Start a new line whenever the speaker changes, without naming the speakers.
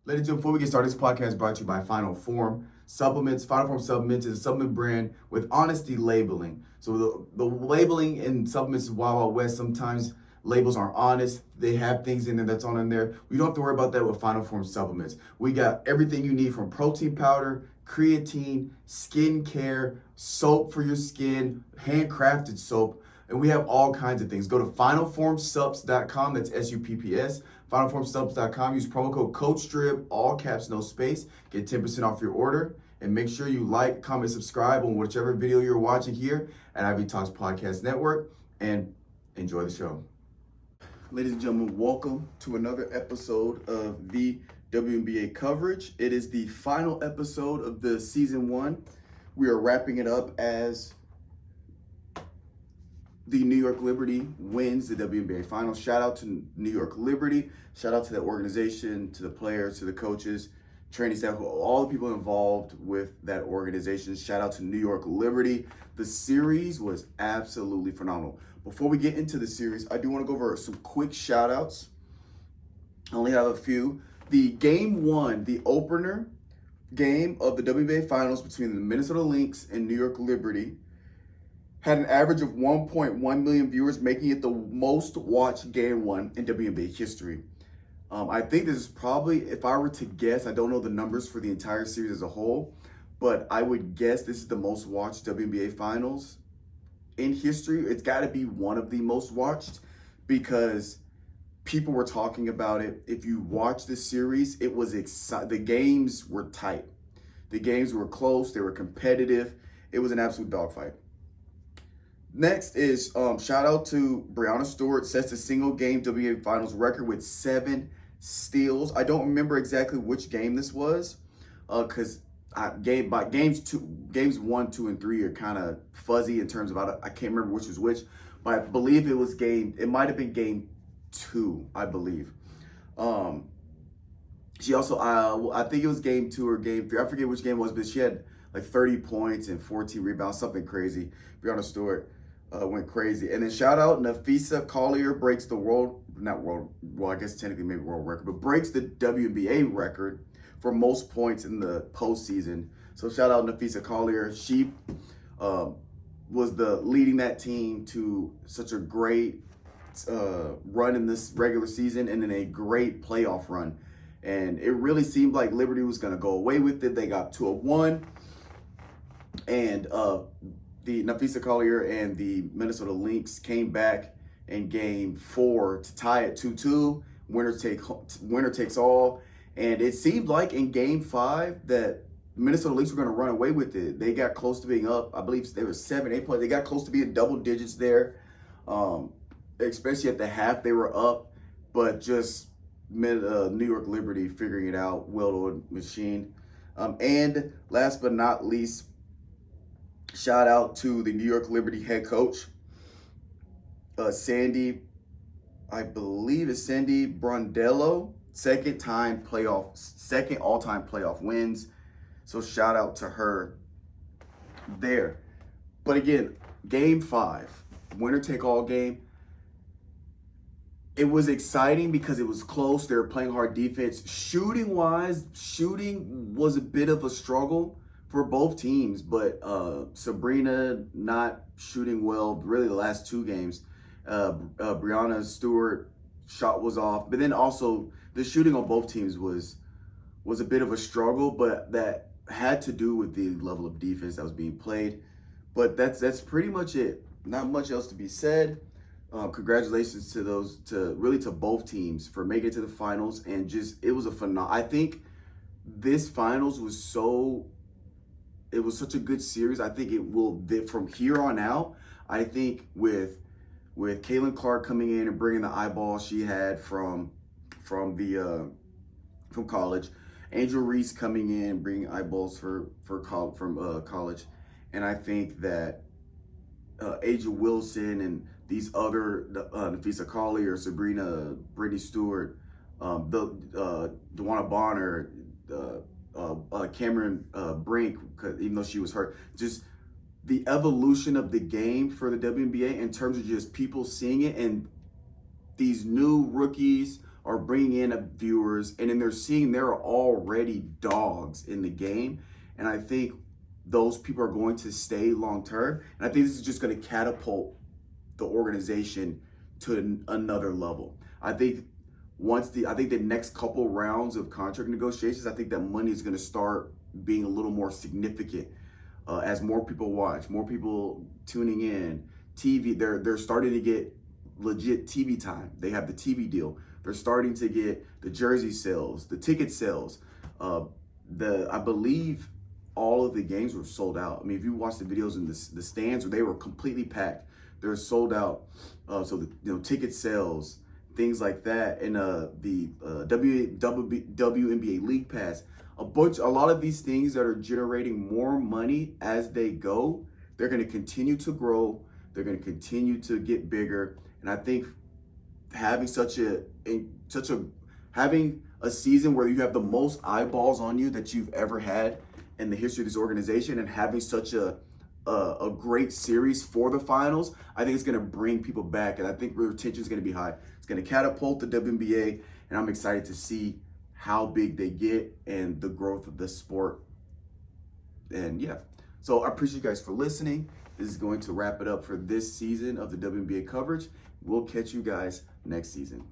Ladies and gentlemen, before we get started, this podcast is brought to you by Final Form Supplements. Final Form Supplements is a supplement brand with honesty labeling. So the labeling in supplements is Wild Wild West. Sometimes labels aren't honest. They have things in there that's on in there. We don't have to worry about that with Final Form Supplements. We got everything you need from protein powder, creatine, skin care, soap for your skin, handcrafted soap, and we have all kinds of things. Go to finalformsubs.com, that's SUPPS, finalformsubs.com. Use promo code COACHSTRIB, all caps, no space. Get 10% off your order. And make sure you like, comment, subscribe on whichever video you're watching here at Ivy Talks Podcast Network. And enjoy the show. Ladies and gentlemen, welcome to another episode of the WNBA coverage. It is the final episode of the season one. We are wrapping it up as the New York Liberty wins the WNBA Finals. Shout out to New York Liberty. Shout out to the organization, to the players, to the coaches, training staff, all the people involved with that organization. Shout out to New York Liberty. The series was absolutely phenomenal. Before we get into the series, I do want to go over some quick shout outs. I only have a few. The game one, the opener game of the WNBA Finals between the Minnesota Lynx and New York Liberty, had an average of 1.1 million viewers, making it the most watched game one in WNBA history. I think this is probably, if I were to guess, I don't know the numbers for the entire series as a whole, but I would guess this is the most watched WNBA Finals in history. It's got to be one of the most watched because people were talking about it. If you watch the series, it was the games were tight. The games were close. They were competitive. It was an absolute dogfight. Next is shout out to Breanna Stewart, sets a single game WNBA Finals record with 7 steals. I don't remember exactly which game this was, because games 1, 2, and 3 are kind of fuzzy in terms of I can't remember which was which, but I believe it might have been game 2, I believe. She also I think it was game 2 or game 3. I forget which game it was, but she had like 30 points and 14 rebounds, something crazy. Breanna Stewart went crazy. And then shout out Napheesa Collier breaks the I guess technically maybe world record, but breaks the WNBA record for most points in the postseason. So shout out Napheesa Collier. She was leading that team to such a great run in this regular season and then a great playoff run. And it really seemed like Liberty was going to go away with it. They got 2-1. And the Napheesa Collier and the Minnesota Lynx came back in game 4 to tie it 2-2. Winner takes all. And it seemed like in game 5 that Minnesota Lynx were going to run away with it. They got close to being up. I believe they were 7-8 points. They got close to being double digits there. Especially at the half, they were up. But just New York Liberty figuring it out. Well-oiled machine. And last but not least, shout out to the New York Liberty head coach, Sandy, I believe it's Sandy Brondello, second all-time playoff wins. So shout out to her there. But again, game 5, winner take all game. It was exciting because it was close. They were playing hard defense. Shooting was a bit of a struggle for both teams, but Sabrina not shooting well really the last 2 games. Breanna Stewart shot was off, but then also the shooting on both teams was a bit of a struggle, but that had to do with the level of defense that was being played. But that's pretty much it. Not much else to be said. Congratulations to both teams for making it to the finals, and it was a phenomenal. I think this finals was such a good series. I think it will, from here on out, I think with Caitlin Clark coming in and bringing the eyeball she had from college, Angel Reese coming in, bringing eyeballs from college, and I think that Aja Wilson and these other Napheesa Collier, Sabrina, Brittany Stewart, DeWanna Bonner, Cameron Brink, even though she was hurt, just the evolution of the game for the WNBA in terms of just people seeing it and these new rookies are bringing in viewers, and then they're seeing there are already dogs in the game. And I think those people are going to stay long term. And I think this is just going to catapult the organization to another level. I think the next couple rounds of contract negotiations, I think that money is going to start being a little more significant as more people watch, more people tuning in. TV, they're starting to get legit TV time. They have the TV deal. They're starting to get the jersey sales, the ticket sales. I believe all of the games were sold out. I mean, if you watch the videos in the stands, they were completely packed. They're sold out. So the ticket sales, things like that, and the WNBA League Pass, a lot of these things that are generating more money as they go. They're going to continue to grow. They're going to continue to get bigger, and I think having having a season where you have the most eyeballs on you that you've ever had in the history of this organization, and having such a great series for the finals, I think it's going to bring people back, and I think retention is going to be high. It's going to catapult the WNBA, and I'm excited to see how big they get and the growth of the sport. And yeah, so I appreciate you guys for listening. This is going to wrap it up for this season of the WNBA coverage. We'll catch you guys next season.